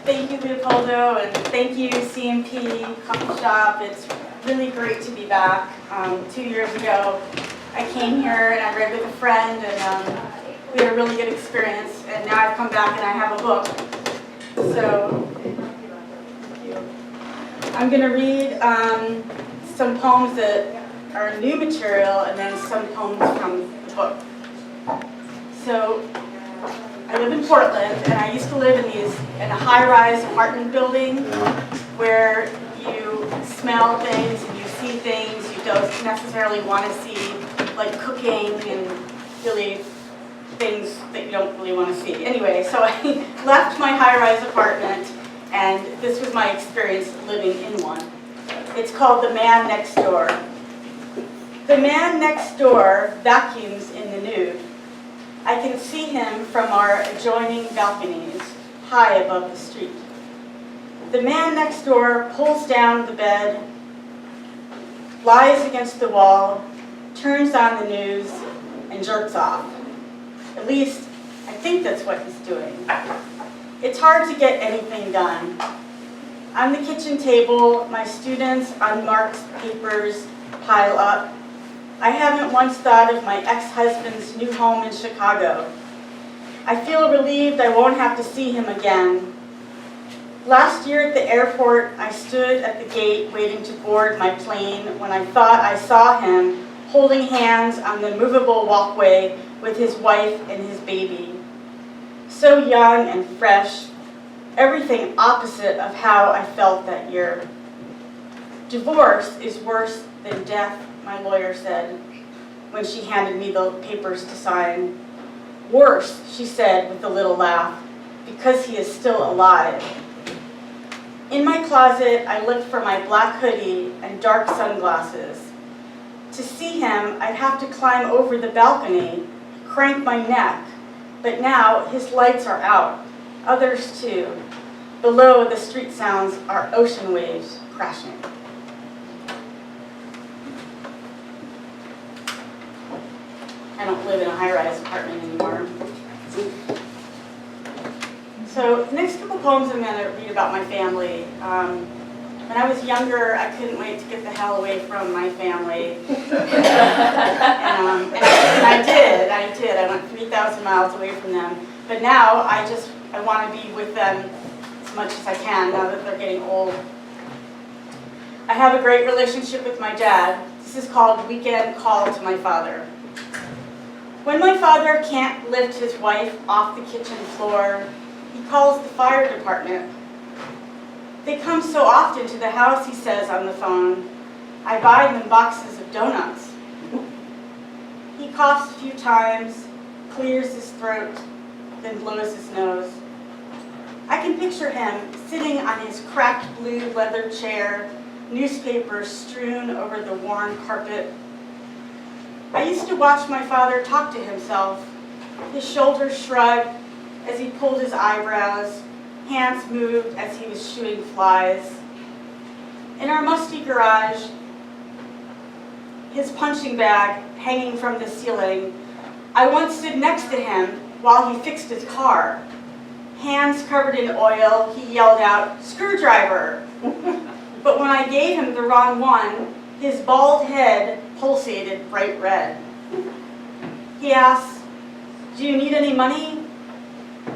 Thank you, Leopoldo, and thank you, CMP Coffee Shop. It's really great to be back. 2 years ago, I came here and I read with a friend, and we had a really good experience. And now I've come back and I have a book. So, I'm going to read some poems that are new material and then some poems from the book. So, I live in Portland, and I used to live in a high-rise apartment building where you smell things and you see things you don't necessarily want to see, like cooking and really things that you don't really want to see. Anyway, so I left my high-rise apartment, and this was my experience living in one. It's called The Man Next Door. The man next door vacuums in the nude. I can see him from our adjoining balconies, high above the street. The man next door pulls down the bed, lies against the wall, turns on the news, and jerks off. At least, I think that's what he's doing. It's hard to get anything done. On the kitchen table, my students' unmarked papers pile up. I haven't once thought of my ex-husband's new home in Chicago. I feel relieved I won't have to see him again. Last year at the airport, I stood at the gate waiting to board my plane when I thought I saw him holding hands on the movable walkway with his wife and his baby. So young and fresh, everything opposite of how I felt that year. Divorce is worse than death, my lawyer said when she handed me the papers to sign. Worse, she said with a little laugh, because he is still alive. In my closet, I looked for my black hoodie and dark sunglasses. To see him, I'd have to climb over the balcony, crank my neck, but now his lights are out, others too. Below, the street sounds are ocean waves crashing. I don't live in a high-rise apartment anymore. So the next couple poems I'm going to read about my family. When I was younger, I couldn't wait to get the hell away from my family. and I did. I went 3,000 miles away from them. But now I want to be with them as much as I can now that they're getting old. I have a great relationship with my dad. This is called Weekend Call to My Father. When my father can't lift his wife off the kitchen floor, he calls the fire department. They come so often to the house, he says on the phone. I buy them boxes of donuts. He coughs a few times, clears his throat, then blows his nose. I can picture him sitting on his cracked blue leather chair, newspapers strewn over the worn carpet. I used to watch my father talk to himself. His shoulders shrugged as he pulled his eyebrows, hands moved as he was shooing flies. In our musty garage, his punching bag hanging from the ceiling, I once stood next to him while he fixed his car. Hands covered in oil, he yelled out, "Screwdriver!" But when I gave him the wrong one, his bald head pulsated bright red. He asks, "Do you need any money?"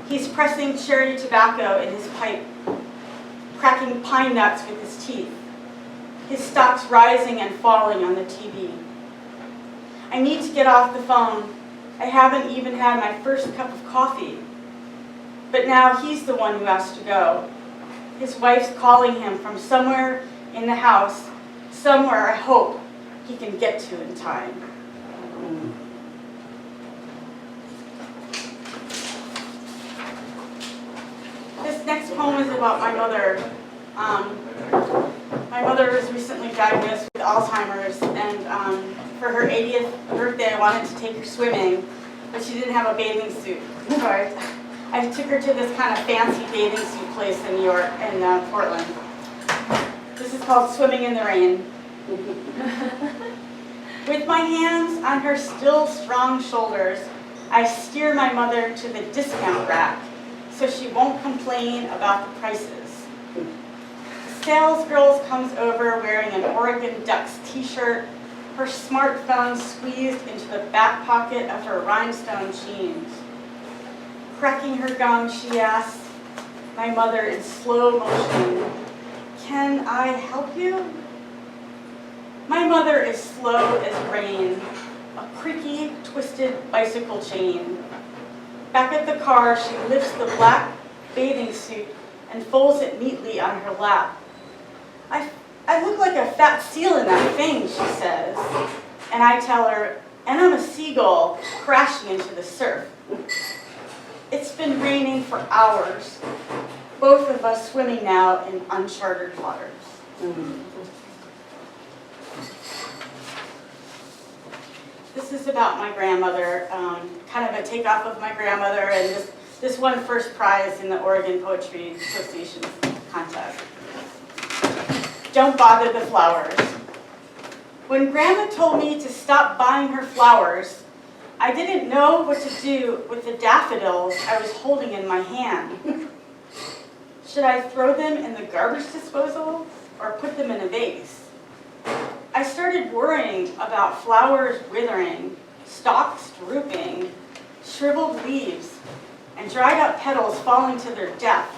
He's pressing cherry tobacco in his pipe, cracking pine nuts with his teeth, his stocks rising and falling on the TV. I need to get off the phone. I haven't even had my first cup of coffee. But now he's the one who has to go. His wife's calling him from somewhere in the house, somewhere I hope he can get to in time. This next poem is about my mother. My mother was recently diagnosed with Alzheimer's, and for her 80th birthday I wanted to take her swimming, but she didn't have a bathing suit. So I took her to this kind of fancy bathing suit place in New York, in Portland. This is called Swimming in the Rain. With my hands on her still strong shoulders, I steer my mother to the discount rack, so she won't complain about the prices. The salesgirl comes over wearing an Oregon Ducks t-shirt, her smartphone squeezed into the back pocket of her rhinestone jeans. Cracking her gum, she asks my mother in slow motion, "Can I help you?" My mother is slow as rain, a creaky, twisted bicycle chain. Back at the car, she lifts the black bathing suit and folds it neatly on her lap. I look like a fat seal in that thing, she says. And I tell her, and I'm a seagull crashing into the surf. It's been raining for hours, both of us swimming now in uncharted waters. This is about my grandmother, kind of a takeoff of my grandmother, and this won first prize in the Oregon Poetry Association contest. Don't bother the flowers. When Grandma told me to stop buying her flowers, I didn't know what to do with the daffodils I was holding in my hand. Should I throw them in the garbage disposal or put them in a vase? I started worrying about flowers withering, stalks drooping, shriveled leaves, and dried up petals falling to their death.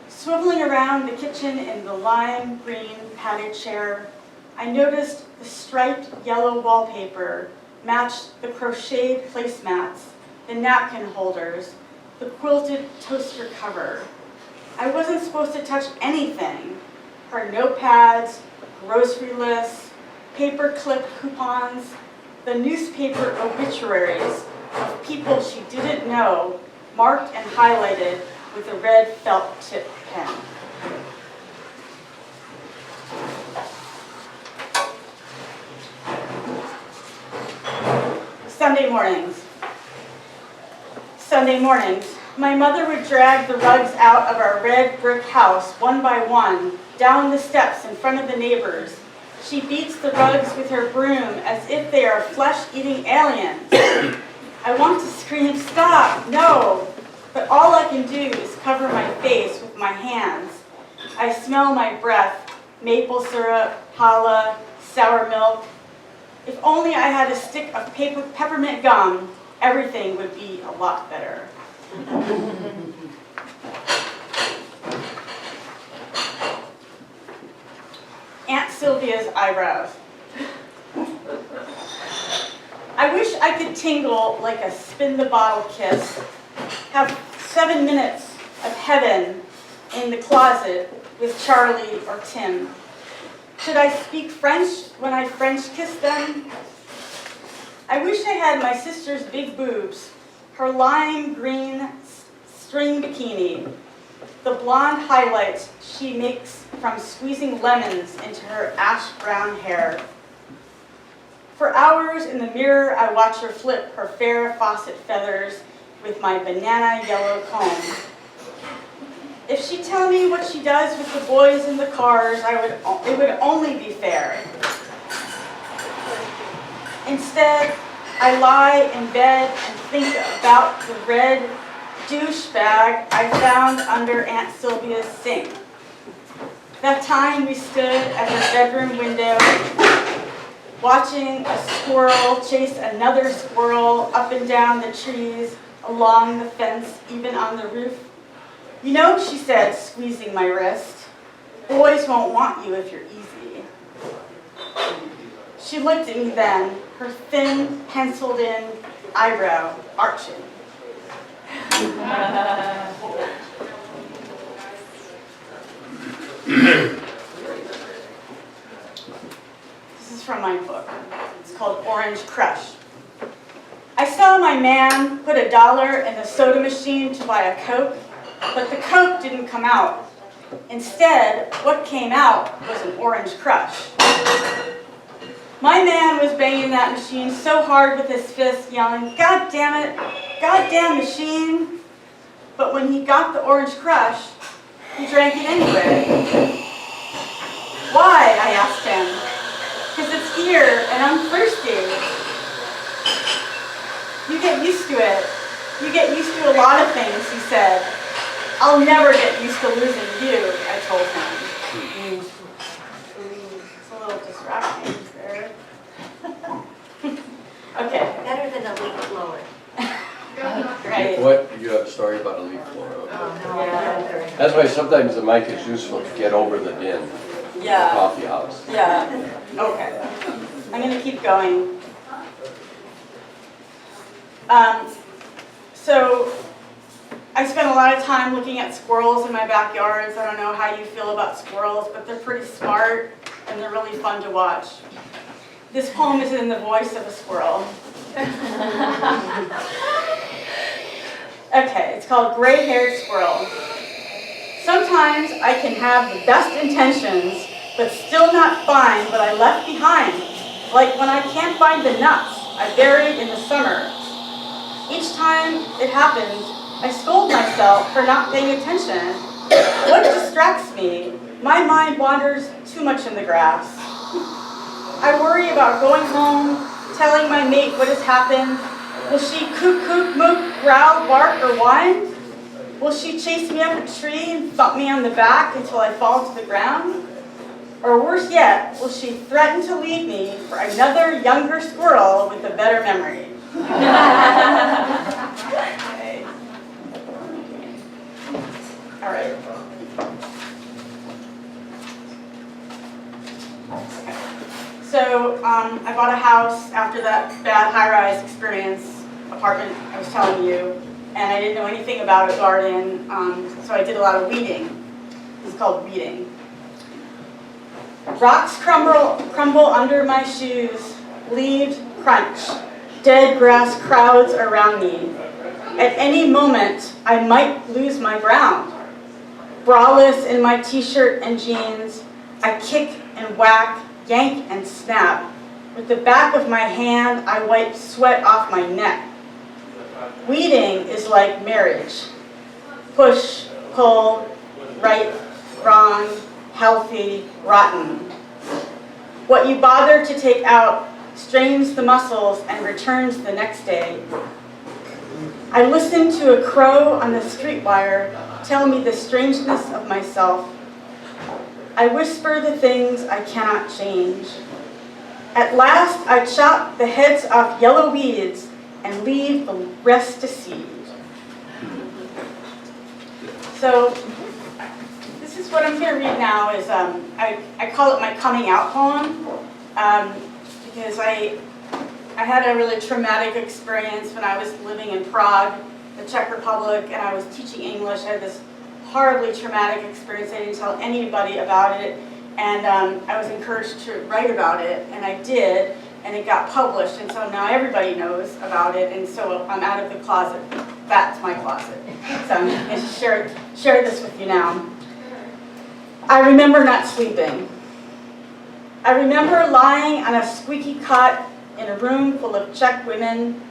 Swiveling around the kitchen in the lime green padded chair, I noticed the striped yellow wallpaper matched the crocheted placemats, the napkin holders, the quilted toaster cover. I wasn't supposed to touch anything. Her notepads, grocery lists, paper clip coupons, the newspaper obituaries of people she didn't know, marked and highlighted with a red felt tip pen. Sunday mornings. Sunday mornings, my mother would drag the rugs out of our red brick house one by one, down the steps in front of the neighbors. She beats the rugs with her broom as if they are flesh-eating aliens. I want to scream, "Stop, no!" But all I can do is cover my face with my hands. I smell my breath, maple syrup, challah, sour milk. If only I had a stick of peppermint gum, everything would be a lot better. Aunt Sylvia's eyebrows. I wish I could tingle like a spin-the-bottle kiss, have 7 minutes of heaven in the closet with Charlie or Tim. Should I speak French when I French kiss them? I wish I had my sister's big boobs, her lime green string bikini, the blonde highlights she makes from squeezing lemons into her ash brown hair. For hours in the mirror, I watch her flip her fair faucet feathers with my banana yellow comb. If she'd tell me what she does with the boys in the cars, it would only be fair. Instead, I lie in bed and think about the red douchebag I found under Aunt Sylvia's sink. That time we stood at her bedroom window, watching a squirrel chase another squirrel up and down the trees, along the fence, even on the roof. "You know," she said, squeezing my wrist, "boys won't want you if you're easy." She looked at me then, her thin, penciled-in eyebrow arching. This is from my book. It's called Orange Crush. I saw my man put $1 in the soda machine to buy a Coke, but the Coke didn't come out. Instead, what came out was an Orange Crush. My man was banging that machine so hard with his fist, yelling, "God damn it, goddamn machine!" But when he got the Orange Crush, he drank it anyway. "Why?" I asked him. "'Cause it's here and I'm thirsty." "You get used to it. You get used to a lot of things, he said. I'll never get used to losing you, I told him. It's a little distracting there. Okay. Better than a leaf blower. Right. What, you have a story about a leaf blower? Okay. Yeah. That's why sometimes the mic is useful to get over the din. Yeah. Coffee house. Yeah. Okay. I'm going to keep going. So I spend a lot of time looking at squirrels in my backyards. I don't know how you feel about squirrels, but they're pretty smart and they're really fun to watch. This poem is in the voice of a squirrel. Okay, it's called Gray-Haired Squirrel. Sometimes I can have the best intentions, but still not find what I left behind. Like when I can't find the nuts I buried in the summer. Each time it happens, I scold myself for not paying attention. What distracts me? My mind wanders too much in the grass. I worry about going home, telling my mate what has happened. Will she cook, cook, mook, growl, bark, or whine? Will she chase me up a tree and thump me on the back until I fall to the ground? Or worse yet, will she threaten to leave me for another younger squirrel with a better memory? Okay. All right. So I bought a house after that bad high-rise apartment I was telling you, and I didn't know anything about a garden, so I did a lot of weeding. It's called weeding. Rocks crumble under my shoes, leaves crunch, dead grass crowds around me. At any moment, I might lose my ground. Braless in my t-shirt and jeans, I kick and whack, yank and snap. With the back of my hand, I wipe sweat off my neck. Weeding is like marriage. Push, pull, right, wrong, healthy, rotten. What you bother to take out strains the muscles and returns the next day. I listen to a crow on the street wire tell me the strangeness of myself. I whisper the things I cannot change. At last, I chop the heads off yellow weeds and leave the rest to seed. So, this is what I'm going to read now. Is I call it my coming out poem because I had a really traumatic experience when I was living in Prague, the Czech Republic, and I was teaching English. I had this horribly traumatic experience. I didn't tell anybody about it, and I was encouraged to write about it, and I did, and it got published, and so now everybody knows about it, and so I'm out of the closet. That's my closet. So I'm going to share this with you now. I remember not sleeping. I remember lying on a squeaky cot in a room full of Czech women,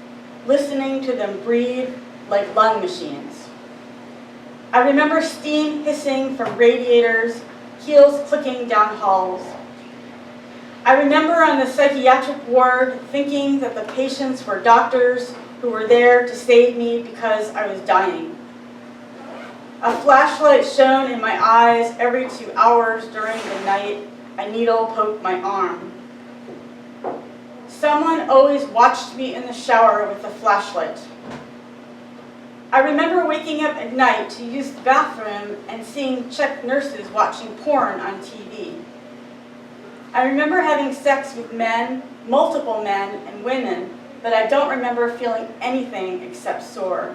listening to them breathe like lung machines. I remember steam hissing from radiators, heels clicking down halls. I remember on the psychiatric ward thinking that the patients were doctors who were there to save me because I was dying. A flashlight shone in my eyes every 2 hours during the night. A needle poked my arm. Someone always watched me in the shower with a flashlight. I remember waking up at night to use the bathroom and seeing Czech nurses watching porn on TV. I remember having sex with men, multiple men and women, but I don't remember feeling anything except sore.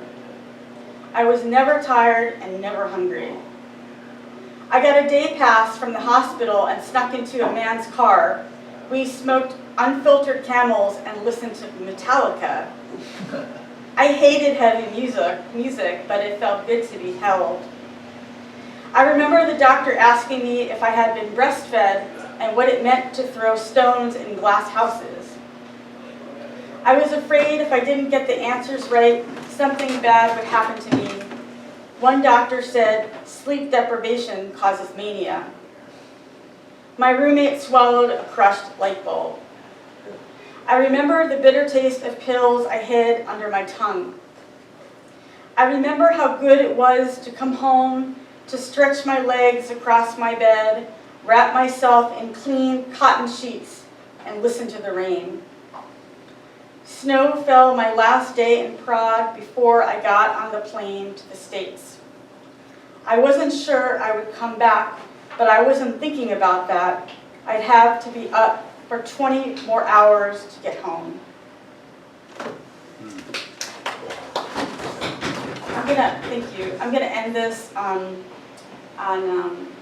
I was never tired and never hungry. I got a day pass from the hospital and snuck into a man's car. We smoked unfiltered Camels and listened to Metallica. I hated heavy music, but it felt good to be held. I remember the doctor asking me if I had been breastfed and what it meant to throw stones in glass houses. I was afraid if I didn't get the answers right, something bad would happen to me. One doctor said, sleep deprivation causes mania. My roommate swallowed a crushed light bulb. I remember the bitter taste of pills I hid under my tongue. I remember how good it was to come home, to stretch my legs across my bed, wrap myself in clean cotton sheets, and listen to the rain. Snow fell my last day in Prague before I got on the plane to the States. I wasn't sure I would come back, but I wasn't thinking about that. I'd have to be up for 20 more hours to get home. Thank you. I'm gonna end this on I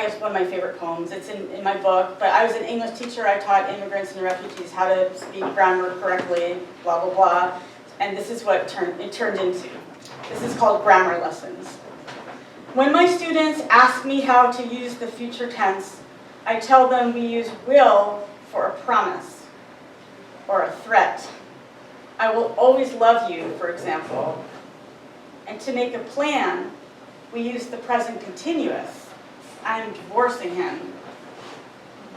guess one of my favorite poems. It's in my book, but I was an English teacher. I taught immigrants and refugees how to speak grammar correctly, blah, blah, blah. And this is what it turned into. This is called Grammar Lessons. When my students ask me how to use the future tense, I tell them we use will for a promise or a threat. I will always love you, for example. And to make a plan, we use the present continuous. I'm divorcing him.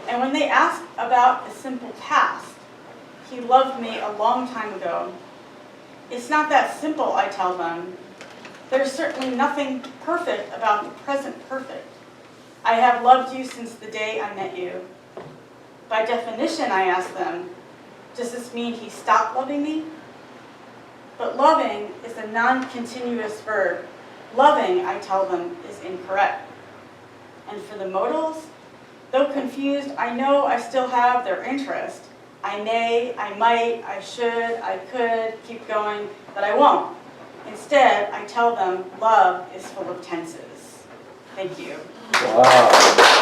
And when they ask about the simple past, he loved me a long time ago. It's not that simple, I tell them. There's certainly nothing perfect about the present perfect. I have loved you since the day I met you. By definition, I ask them, does this mean he stopped loving me? But loving is a non-continuous verb. Loving, I tell them, is incorrect. And for the modals, though confused, I know I still have their interest. I may, I might, I should, I could, keep going, but I won't. Instead, I tell them love is full of tenses. Thank you. Wow.